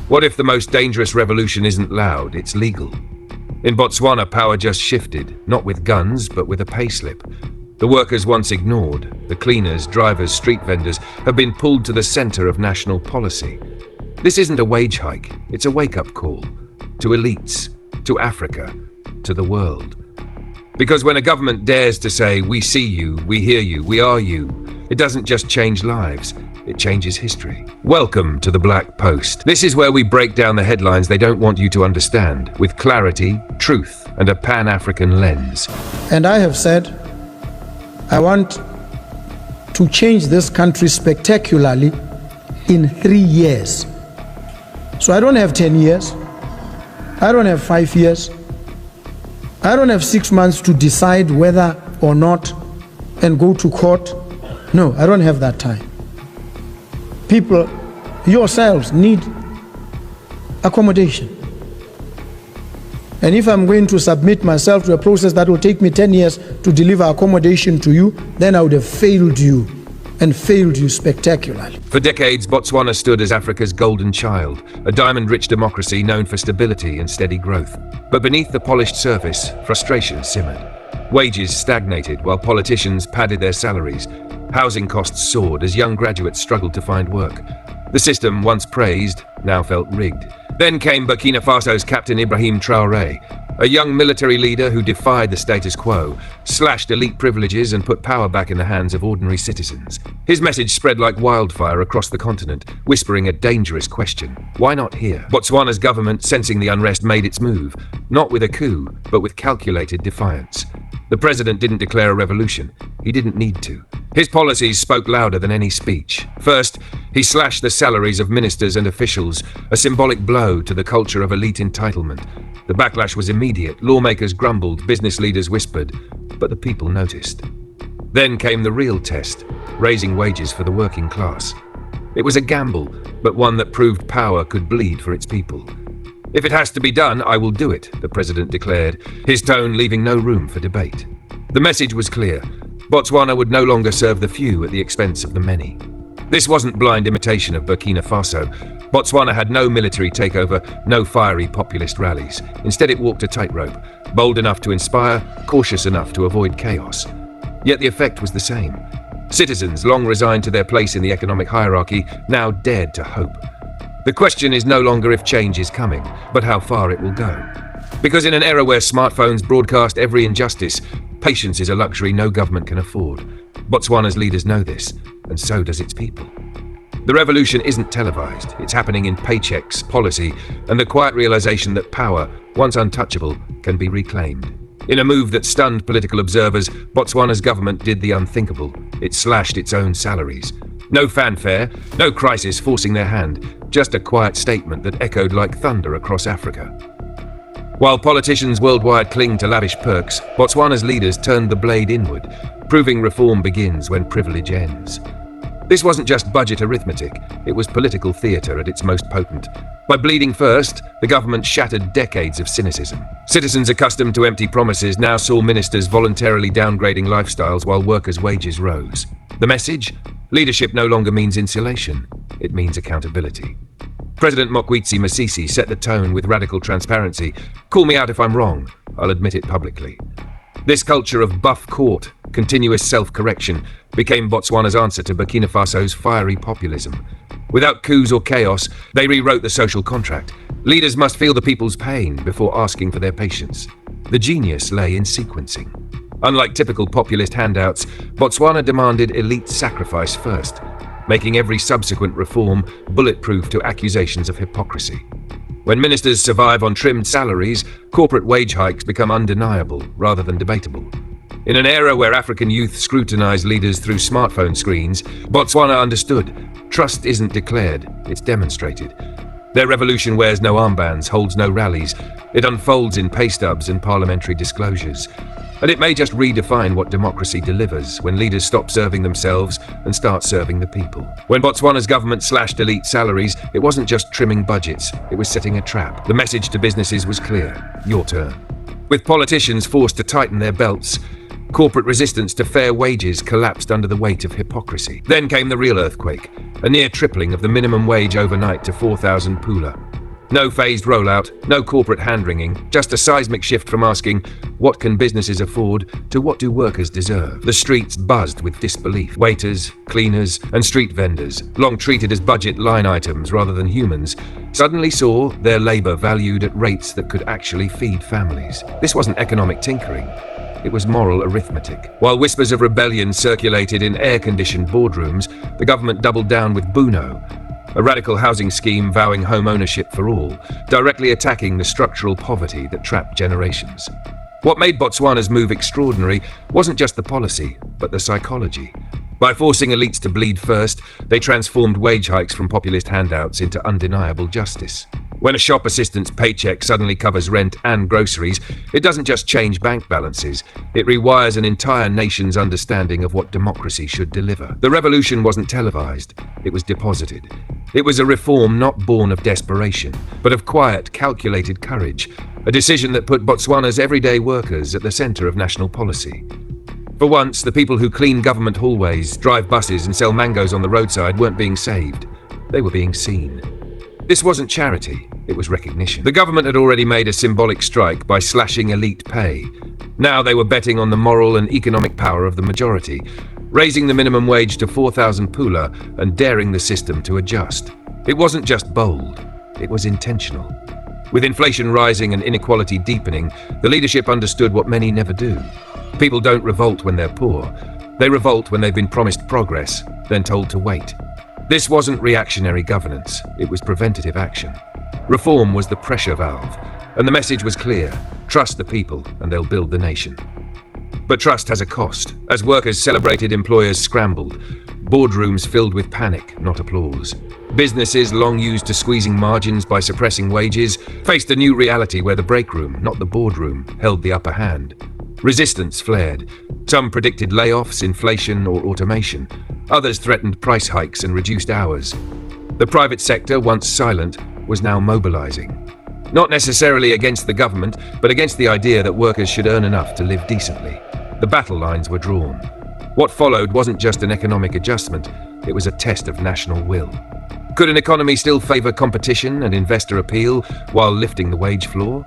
What if the most dangerous revolution isn't loud, it's legal? In Botswana, power just shifted, not with guns, but with a payslip. The workers once ignored, the cleaners, drivers, street vendors, have been pulled to the center of national policy. This isn't a wage hike, it's a wake-up call. To elites, to Africa, to the world. Because when a government dares to say, we see you, we hear you, we are you, it doesn't just change lives, it changes history. Welcome to the Black Post. This is where we break down the headlines they don't want you to understand, with clarity, truth, and a Pan-African lens. And I have said, I want to change this country spectacularly in 3 years. So I don't have 10 years, I don't have 5 years, I don't have 6 months to decide whether or not and go to court. No, I don't have that time. People, yourselves, need accommodation. And if I'm going to submit myself to a process that will take me 10 years to deliver accommodation to you, then I would have failed you, and failed you spectacularly. For decades, Botswana stood as Africa's golden child, a diamond-rich democracy known for stability and steady growth. But beneath the polished surface, frustration simmered. Wages stagnated while politicians padded their salaries. Housing costs soared as young graduates struggled to find work. The system, once praised, now felt rigged. Then came Burkina Faso's Captain Ibrahim Traoré, a young military leader who defied the status quo, slashed elite privileges and put power back in the hands of ordinary citizens. His message spread like wildfire across the continent, whispering a dangerous question. Why not here? Botswana's government, sensing the unrest, made its move, not with a coup, but with calculated defiance. The president didn't declare a revolution. He didn't need to. His policies spoke louder than any speech. First, he slashed the salaries of ministers and officials, a symbolic blow to the culture of elite entitlement. The backlash was immediate. Lawmakers grumbled, business leaders whispered, but the people noticed. Then came the real test, raising wages for the working class. It was a gamble, but one that proved power could bleed for its people. If it has to be done, I will do it, the president declared, his tone leaving no room for debate. The message was clear. Botswana would no longer serve the few at the expense of the many. This wasn't blind imitation of Burkina Faso. Botswana had no military takeover, no fiery populist rallies. Instead, it walked a tightrope, bold enough to inspire, cautious enough to avoid chaos. Yet the effect was the same. Citizens, long resigned to their place in the economic hierarchy, now dared to hope. The question is no longer if change is coming, but how far it will go. Because in an era where smartphones broadcast every injustice, patience is a luxury no government can afford. Botswana's leaders know this, and so does its people. The revolution isn't televised. It's happening in paychecks, policy, and the quiet realization that power, once untouchable, can be reclaimed. In a move that stunned political observers, Botswana's government did the unthinkable. It slashed its own salaries. No fanfare, no crisis forcing their hand, just a quiet statement that echoed like thunder across Africa. While politicians worldwide cling to lavish perks, Botswana's leaders turned the blade inward, proving reform begins when privilege ends. This wasn't just budget arithmetic, it was political theatre at its most potent. By bleeding first, the government shattered decades of cynicism. Citizens accustomed to empty promises now saw ministers voluntarily downgrading lifestyles while workers' wages rose. The message? Leadership no longer means insulation, it means accountability. President Mokwetsi Masisi set the tone with radical transparency. Call me out if I'm wrong, I'll admit it publicly. This culture of buff court, continuous self-correction, became Botswana's answer to Burkina Faso's fiery populism. Without coups or chaos, they rewrote the social contract. Leaders must feel the people's pain before asking for their patience. The genius lay in sequencing. Unlike typical populist handouts, Botswana demanded elite sacrifice first, making every subsequent reform bulletproof to accusations of hypocrisy. When ministers survive on trimmed salaries, corporate wage hikes become undeniable rather than debatable. In an era where African youth scrutinize leaders through smartphone screens, Botswana understood. Trust isn't declared, it's demonstrated. Their revolution wears no armbands, holds no rallies. It unfolds in pay stubs and parliamentary disclosures. And it may just redefine what democracy delivers when leaders stop serving themselves and start serving the people. When Botswana's government slashed elite salaries, it wasn't just trimming budgets, it was setting a trap. The message to businesses was clear: your turn. With politicians forced to tighten their belts, corporate resistance to fair wages collapsed under the weight of hypocrisy. Then came the real earthquake, a near tripling of the minimum wage overnight to 4,000 pula. No phased rollout, no corporate hand-wringing, just a seismic shift from asking, what can businesses afford, to what do workers deserve? The streets buzzed with disbelief. Waiters, cleaners, and street vendors, long treated as budget line items rather than humans, suddenly saw their labor valued at rates that could actually feed families. This wasn't economic tinkering. It was moral arithmetic. While whispers of rebellion circulated in air-conditioned boardrooms, the government doubled down with Buno, a radical housing scheme vowing home ownership for all, directly attacking the structural poverty that trapped generations. What made Botswana's move extraordinary wasn't just the policy, but the psychology. By forcing elites to bleed first, they transformed wage hikes from populist handouts into undeniable justice. When a shop assistant's paycheck suddenly covers rent and groceries, it doesn't just change bank balances, it rewires an entire nation's understanding of what democracy should deliver. The revolution wasn't televised, it was deposited. It was a reform not born of desperation, but of quiet, calculated courage, a decision that put Botswana's everyday workers at the centre of national policy. For once, the people who clean government hallways, drive buses and sell mangoes on the roadside weren't being saved. They were being seen. This wasn't charity, it was recognition. The government had already made a symbolic strike by slashing elite pay. Now they were betting on the moral and economic power of the majority, raising the minimum wage to 4,000 pula and daring the system to adjust. It wasn't just bold, it was intentional. With inflation rising and inequality deepening, the leadership understood what many never do. People don't revolt when they're poor. They revolt when they've been promised progress, then told to wait. This wasn't reactionary governance, it was preventative action. Reform was the pressure valve, and the message was clear: trust the people and they'll build the nation. But trust has a cost. As workers celebrated, employers scrambled. Boardrooms filled with panic, not applause. Businesses, long used to squeezing margins by suppressing wages, faced a new reality where the break room, not the boardroom, held the upper hand. Resistance flared. Some predicted layoffs, inflation, or automation. Others threatened price hikes and reduced hours. The private sector, once silent, was now mobilizing. Not necessarily against the government, but against the idea that workers should earn enough to live decently. The battle lines were drawn. What followed wasn't just an economic adjustment, it was a test of national will. Could an economy still favor competition and investor appeal while lifting the wage floor?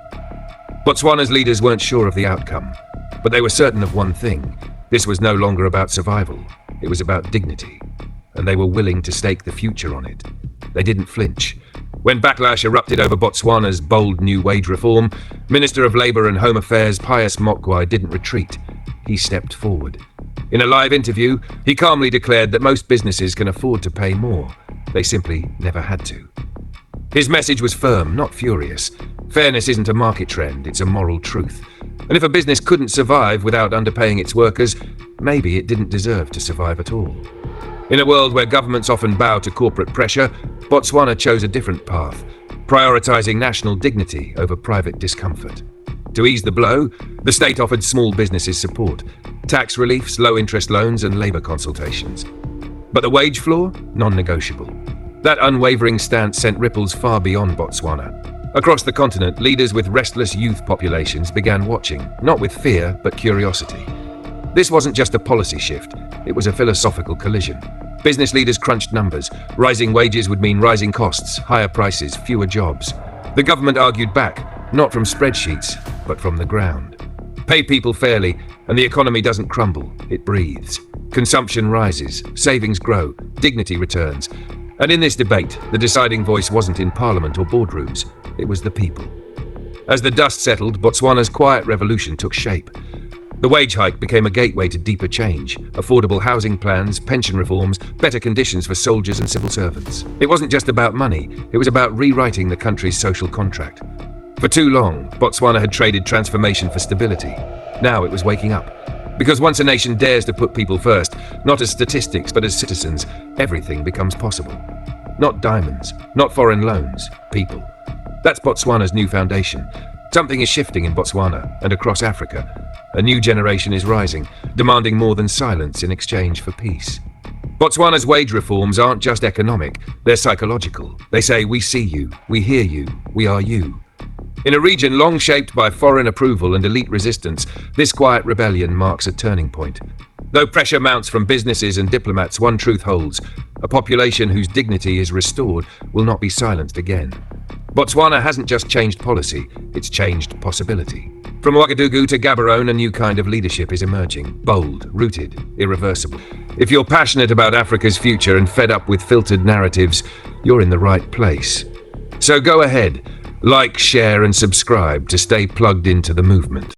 Botswana's leaders weren't sure of the outcome, but they were certain of one thing: this was no longer about survival, it was about dignity, and they were willing to stake the future on it. They didn't flinch. When backlash erupted over Botswana's bold new wage reform, Minister of Labour and Home Affairs Pius Mokwai didn't retreat. He stepped forward. In a live interview, he calmly declared that most businesses can afford to pay more. They simply never had to. His message was firm, not furious. Fairness isn't a market trend, it's a moral truth. And if a business couldn't survive without underpaying its workers, maybe it didn't deserve to survive at all. In a world where governments often bow to corporate pressure, Botswana chose a different path, prioritizing national dignity over private discomfort. To ease the blow, the state offered small businesses support, tax reliefs, low-interest loans, and labor consultations. But the wage floor? Non-negotiable. That unwavering stance sent ripples far beyond Botswana. Across the continent, leaders with restless youth populations began watching, not with fear, but curiosity. This wasn't just a policy shift, it was a philosophical collision. Business leaders crunched numbers. Rising wages would mean rising costs, higher prices, fewer jobs. The government argued back, not from spreadsheets, but from the ground. Pay people fairly, and the economy doesn't crumble, it breathes. Consumption rises, savings grow, dignity returns. And in this debate, the deciding voice wasn't in parliament or boardrooms, it was the people. As the dust settled, Botswana's quiet revolution took shape. The wage hike became a gateway to deeper change: affordable housing plans, pension reforms, better conditions for soldiers and civil servants. It wasn't just about money, it was about rewriting the country's social contract. For too long, Botswana had traded transformation for stability. Now it was waking up. Because once a nation dares to put people first, not as statistics but as citizens, everything becomes possible. Not diamonds, not foreign loans, people. That's Botswana's new foundation. Something is shifting in Botswana and across Africa. A new generation is rising, demanding more than silence in exchange for peace. Botswana's wage reforms aren't just economic, they're psychological. They say, we see you, we hear you, we are you. In a region long shaped by foreign approval and elite resistance, this quiet rebellion marks a turning point. Though pressure mounts from businesses and diplomats, one truth holds: a population whose dignity is restored will not be silenced again. Botswana hasn't just changed policy, it's changed possibility. From Ouagadougou to Gaborone, a new kind of leadership is emerging. Bold, rooted, irreversible. If you're passionate about Africa's future and fed up with filtered narratives, you're in the right place. So go ahead, like, share and subscribe to stay plugged into the movement.